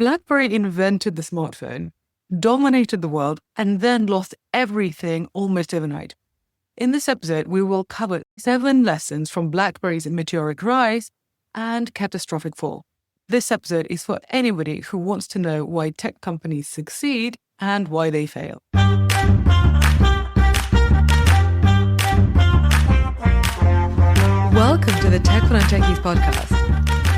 BlackBerry invented the smartphone, dominated the world, and then lost everything almost overnight. In this episode, we will cover 7 lessons from BlackBerry's meteoric rise and catastrophic fall. This episode is for anybody who wants to know why tech companies succeed and why they fail. Welcome to the Tech for Non-Techies podcast.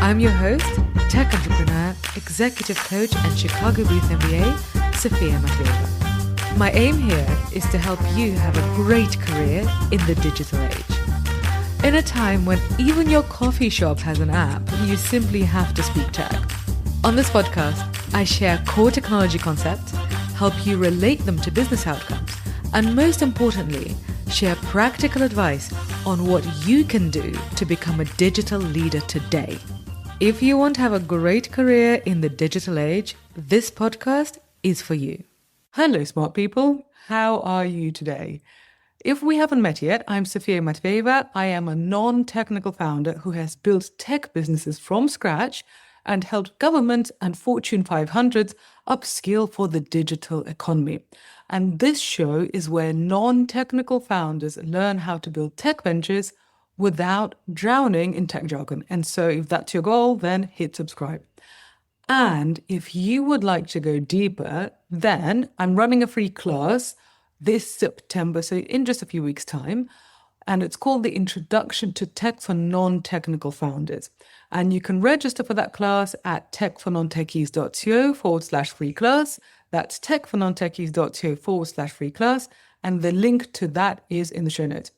I'm your host, tech entrepreneur, executive coach, and Chicago Booth MBA, Sophia Matveeva. My aim here is to help you have a great career in the digital age. In a time when even your coffee shop has an app, you simply have to speak tech. On this podcast, I share core technology concepts, help you relate them to business outcomes, and most importantly, share practical advice on what you can do to become a digital leader today. If you want to have a great career in the digital age, this podcast is for you. Hello, smart people. How are you today? If we haven't met yet, I'm Sophia Matveeva. I am a non-technical founder who has built tech businesses from scratch and helped governments and Fortune 500s upskill for the digital economy. And this show is where non-technical founders learn how to build tech ventures without drowning in tech jargon. And so if that's your goal, then hit subscribe. And if you would like to go deeper, then I'm running a free class this September, so in just a few weeks' time. And it's called the Introduction to Tech for Non-Technical Founders. And you can register for that class at techfornontechies.co/free class. That's techfornontechies.co/free class. And the link to that is in the show notes.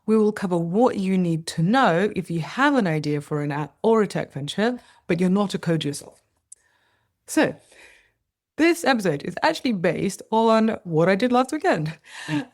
We will cover what you need to know if you have an idea for an app or a tech venture, but you're not a coder yourself. So, this episode is actually based on what I did last weekend.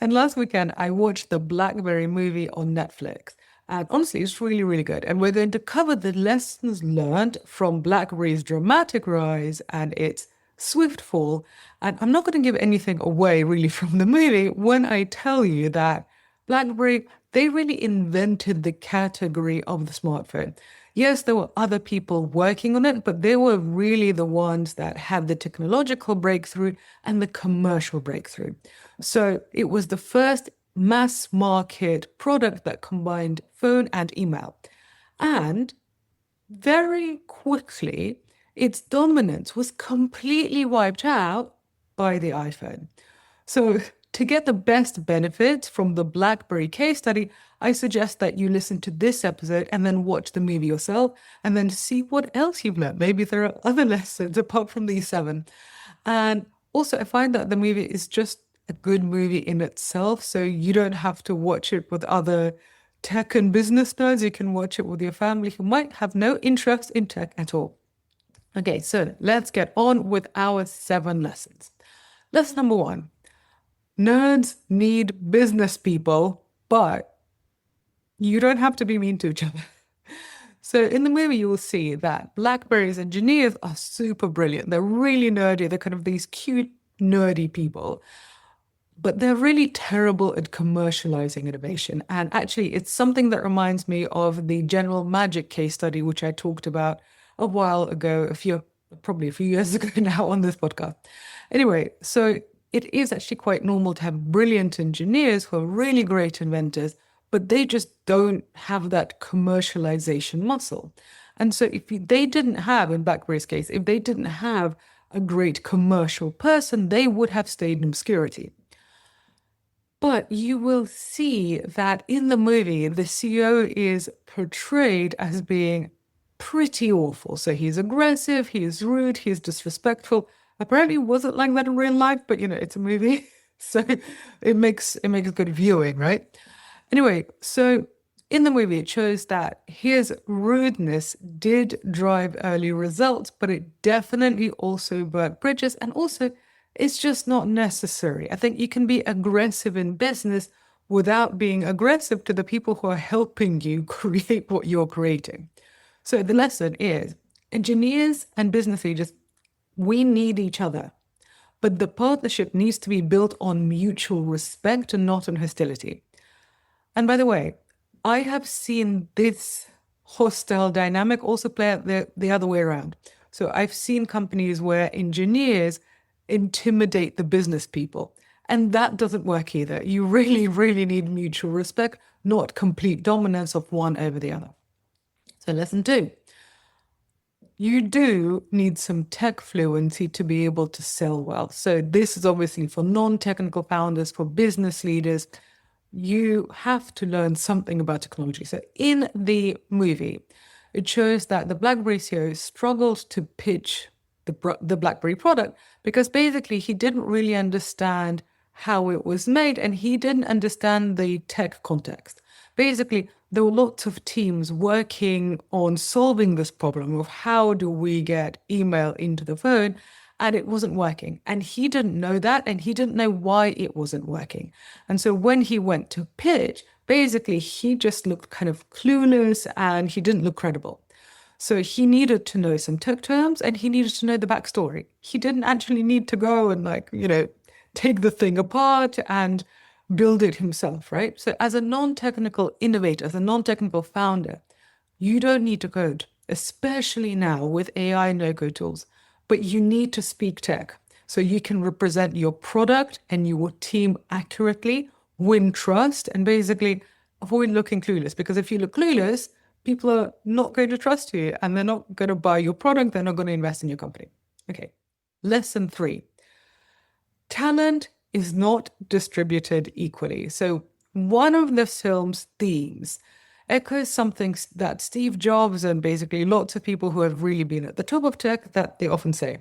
And last weekend, I watched the BlackBerry movie on Netflix. And honestly, it's really, really good. And we're going to cover the lessons learned from BlackBerry's dramatic rise and its swift fall. And I'm not going to give anything away really from the movie when I tell you that BlackBerry, they really invented the category of the smartphone. Yes, there were other people working on it, but they were really the ones that had the technological breakthrough and the commercial breakthrough. So it was the first mass market product that combined phone and email. And very quickly, its dominance was completely wiped out by the iPhone. So to get the best benefits from the BlackBerry case study, I suggest that you listen to this episode and then watch the movie yourself and then see what else you've learned. Maybe there are other lessons apart from these 7. And also, I find that the movie is just a good movie in itself. So you don't have to watch it with other tech and business nerds. You can watch it with your family who might have no interest in tech at all. Okay, so let's get on with our 7 lessons. Lesson number 1. Nerds need business people, but you don't have to be mean to each other. So in the movie, you will see that BlackBerry's engineers are super brilliant. They're really nerdy. They're kind of these cute, nerdy people. But they're really terrible at commercializing innovation. And actually, it's something that reminds me of the General Magic case study, which I talked about a while ago, probably a few years ago now on this podcast. Anyway, so it is actually quite normal to have brilliant engineers who are really great inventors, but they just don't have that commercialization muscle. And so they didn't have, in BlackBerry's case, if they didn't have a great commercial person, they would have stayed in obscurity. But you will see that in the movie, the CEO is portrayed as being pretty awful. So he's aggressive, he's rude, he's disrespectful. Apparently it wasn't like that in real life, but it's a movie. So it makes good viewing, right? Anyway, so in the movie, it shows that his rudeness did drive early results, but it definitely also burnt bridges. And also, it's just not necessary. I think you can be aggressive in business without being aggressive to the people who are helping you create what you're creating. So the lesson is, engineers and business leaders, we need each other. But the partnership needs to be built on mutual respect and not on hostility. And by the way, I have seen this hostile dynamic also play out the other way around. So I've seen companies where engineers intimidate the business people. And that doesn't work either. You really, really need mutual respect, not complete dominance of one over the other. So lesson 2, you do need some tech fluency to be able to sell well. So this is obviously for non-technical founders, for business leaders. You have to learn something about technology. So in the movie, it shows that the BlackBerry CEO struggled to pitch the BlackBerry product because basically he didn't really understand how it was made and he didn't understand the tech context. Basically, there were lots of teams working on solving this problem of how do we get email into the phone, and it wasn't working. And he didn't know that, and he didn't know why it wasn't working. And so when he went to pitch, basically he just looked kind of clueless and he didn't look credible. So he needed to know some tech terms and he needed to know the backstory. He didn't actually need to go and take the thing apart and build it himself, right? So as a non-technical innovator, as a non-technical founder, you don't need to code, especially now with AI no-code tools, but you need to speak tech so you can represent your product and your team accurately, win trust, and basically avoid looking clueless. Because if you look clueless, people are not going to trust you and they're not going to buy your product. They're not going to invest in your company. Okay. Lesson 3. Talent is not distributed equally. So one of the film's themes echoes something that Steve Jobs and basically lots of people who have really been at the top of tech that they often say.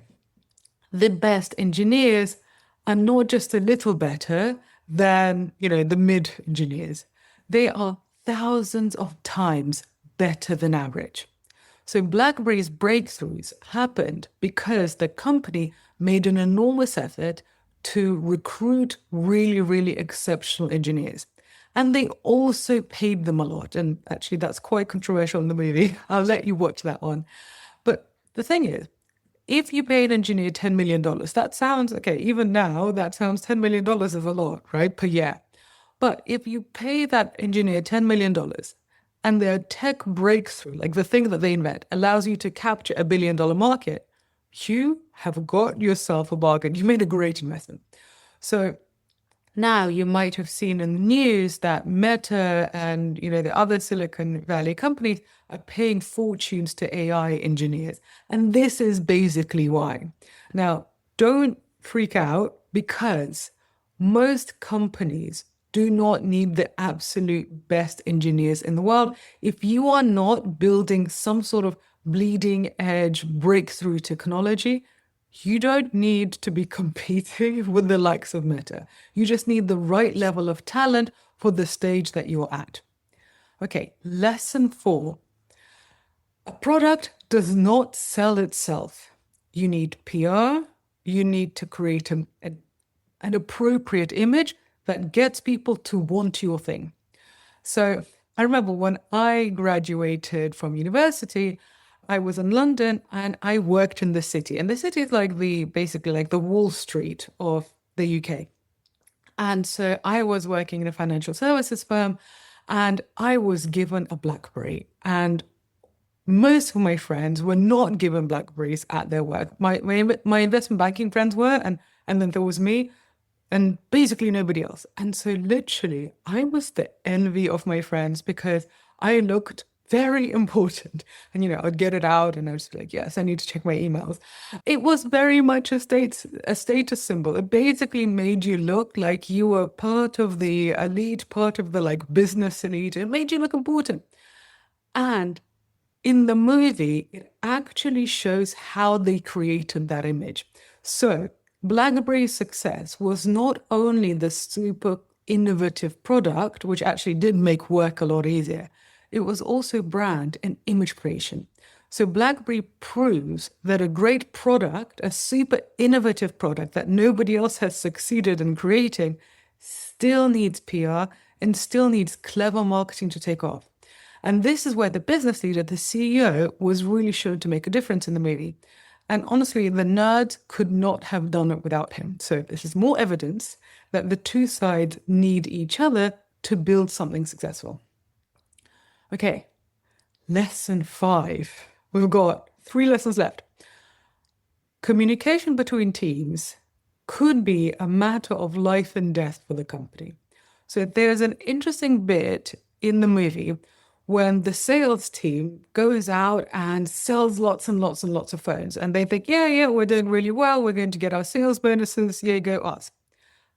The best engineers are not just a little better than, the mid engineers. They are thousands of times better than average. So BlackBerry's breakthroughs happened because the company made an enormous effort to recruit really, really exceptional engineers. And they also paid them a lot. And actually, that's quite controversial in the movie. I'll let you watch that one. But the thing is, if you pay an engineer $10 million, that sounds, okay, even now, that sounds $10 million is a lot, right, per year. But if you pay that engineer $10 million and their tech breakthrough, like the thing that they invent, allows you to capture $1 billion market, you have got yourself a bargain. You made a great investment. So now you might have seen in the news that Meta and the other Silicon Valley companies are paying fortunes to AI engineers. And this is basically why. Now, don't freak out because most companies do not need the absolute best engineers in the world. If you are not building some sort of bleeding edge breakthrough technology, you don't need to be competing with the likes of Meta. You just need the right level of talent for the stage that you're at. Okay, lesson 4. A product does not sell itself. You need PR. You need to create an appropriate image that gets people to want your thing. So I remember when I graduated from university, I was in London and I worked in the city. And the city is basically like the Wall Street of the UK. And so I was working in a financial services firm and I was given a BlackBerry. And most of my friends were not given BlackBerries at their work. My investment banking friends were, and then there was me and basically nobody else. And so literally I was the envy of my friends because I looked very important. And, I'd get it out and I was like, yes, I need to check my emails. It was very much a status symbol. It basically made you look like you were part of the elite, part of the business elite. It made you look important. And in the movie, it actually shows how they created that image. So BlackBerry's success was not only the super innovative product, which actually did make work a lot easier, it was also brand and image creation. So BlackBerry proves that a great product, a super innovative product that nobody else has succeeded in creating, still needs PR and still needs clever marketing to take off. And this is where the business leader, the CEO, was really shown to make a difference in the movie. And honestly, the nerds could not have done it without him. So this is more evidence that the two sides need each other to build something successful. Okay, lesson 5. We've got 3 lessons left. communication between teams could be a matter of life and death for the company. So there's an interesting bit in the movie when the sales team goes out and sells lots and lots and lots of phones. And they think, yeah, we're doing really well. We're going to get our sales bonuses. Yeah, go us.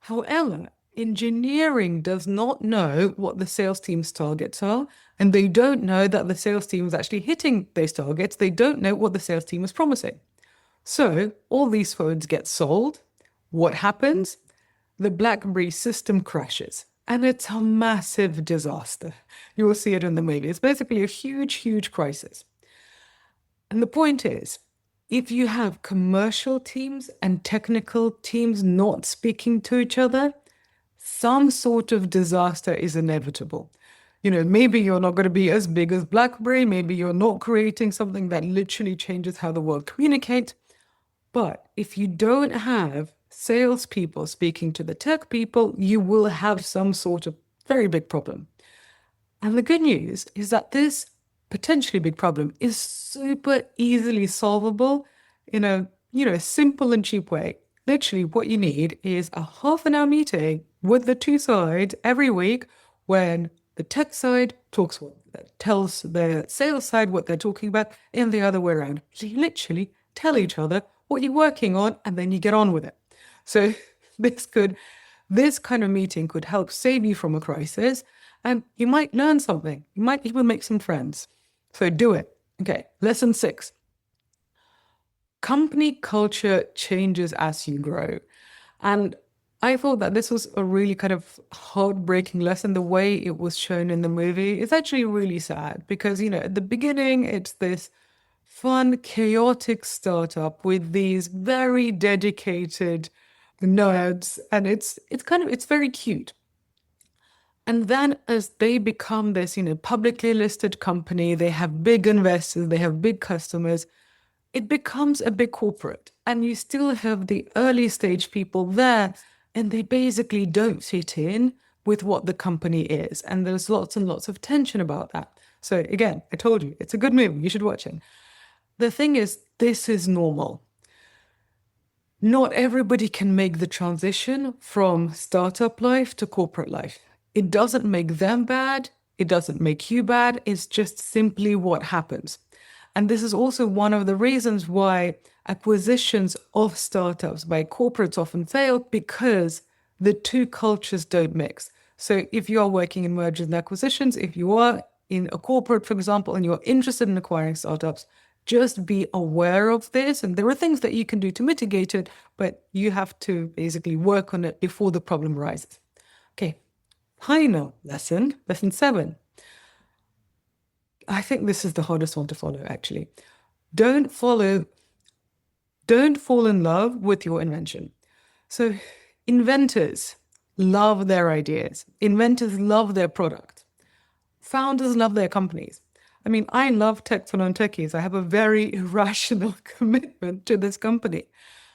However, engineering does not know what the sales team's targets are. And they don't know that the sales team is actually hitting those targets. They don't know what the sales team is promising. So all these phones get sold. What happens? The BlackBerry system crashes. And it's a massive disaster. You will see it in the movie. It's basically a huge, huge crisis. And the point is, if you have commercial teams and technical teams not speaking to each other, some sort of disaster is inevitable. Maybe you're not going to be as big as BlackBerry. Maybe you're not creating something that literally changes how the world communicates. But if you don't have salespeople speaking to the tech people, you will have some sort of very big problem. And the good news is that this potentially big problem is super easily solvable in a simple and cheap way. Literally, what you need is a half-an-hour meeting with the two sides every week when the tech side tells the sales side what they're talking about and the other way around. So you literally tell each other what you're working on, and then you get on with it. So this kind of meeting could help save you from a crisis, and you might learn something. You might even make some friends. So do it. Okay, lesson 6. Company culture changes as you grow. And I thought that this was a really kind of heartbreaking lesson. The way it was shown in the movie is actually really sad because, at the beginning, it's this fun, chaotic startup with these very dedicated nerds, and it's very cute. And then as they become this, publicly listed company, they have big investors, they have big customers, it becomes a big corporate. And you still have the early stage people there, and they basically don't fit in with what the company is. And there's lots and lots of tension about that. So again, I told you, it's a good movie, you should watch it. The thing is, this is normal. Not everybody can make the transition from startup life to corporate life. It doesn't make them bad. It doesn't make you bad. It's just simply what happens. And this is also one of the reasons why acquisitions of startups by corporates often fail, because the two cultures don't mix. So if you are working in mergers and acquisitions, if you are in a corporate, for example, and you're interested in acquiring startups, just be aware of this. And there are things that you can do to mitigate it, but you have to basically work on it before the problem arises. Okay, final lesson 7. I think this is the hardest one to follow, actually. Don't fall in love with your invention. So inventors love their ideas. Inventors love their product. Founders love their companies. I mean, I love tech for non-techies. I have a very irrational commitment to this company,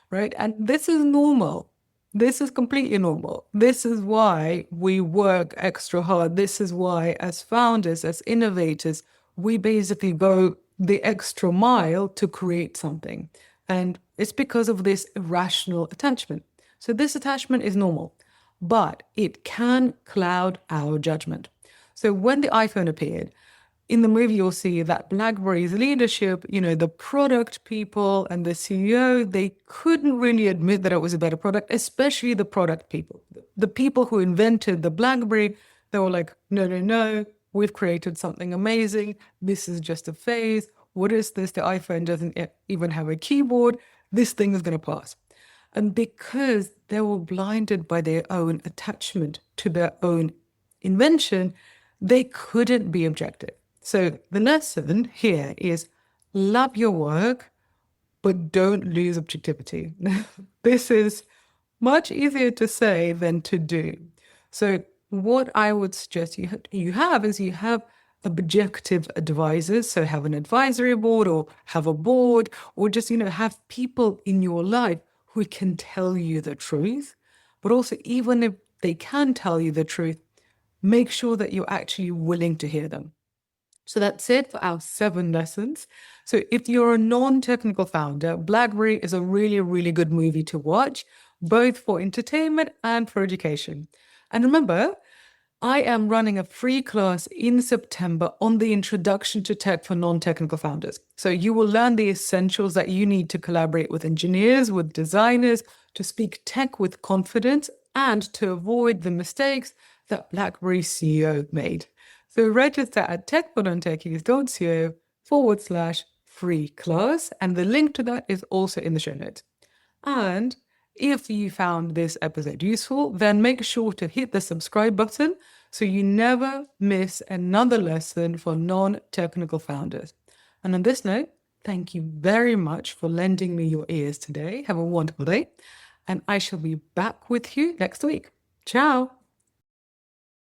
right? And this is normal. This is completely normal. This is why we work extra hard. This is why, as founders, as innovators, we basically go the extra mile to create something. And it's because of this irrational attachment. So this attachment is normal, but it can cloud our judgment. So when the iPhone appeared, in the movie, you'll see that BlackBerry's leadership, the product people and the CEO, they couldn't really admit that it was a better product, especially the product people. The people who invented the BlackBerry, they were like, no, we've created something amazing. This is just a phase. What is this? The iPhone doesn't even have a keyboard. This thing is going to pass. And because they were blinded by their own attachment to their own invention, they couldn't be objective. So the lesson here is love your work, but don't lose objectivity. This is much easier to say than to do. So what I would suggest you have objective advisors. So have an advisory board or have a board or just, have people in your life who can tell you the truth. But also, even if they can tell you the truth, make sure that you're actually willing to hear them. So that's it for our 7 lessons. So if you're a non-technical founder, BlackBerry is a really, really good movie to watch, both for entertainment and for education. And remember, I am running a free class in September on the introduction to tech for non-technical founders. So you will learn the essentials that you need to collaborate with engineers, with designers, to speak tech with confidence, and to avoid the mistakes that BlackBerry's CEO made. So register at techfornontechies.co/free class, and the link to that is also in the show notes. And if you found this episode useful, then make sure to hit the subscribe button so you never miss another lesson for non-technical founders. And on this note, thank you very much for lending me your ears today. Have a wonderful day. And I shall be back with you next week. Ciao.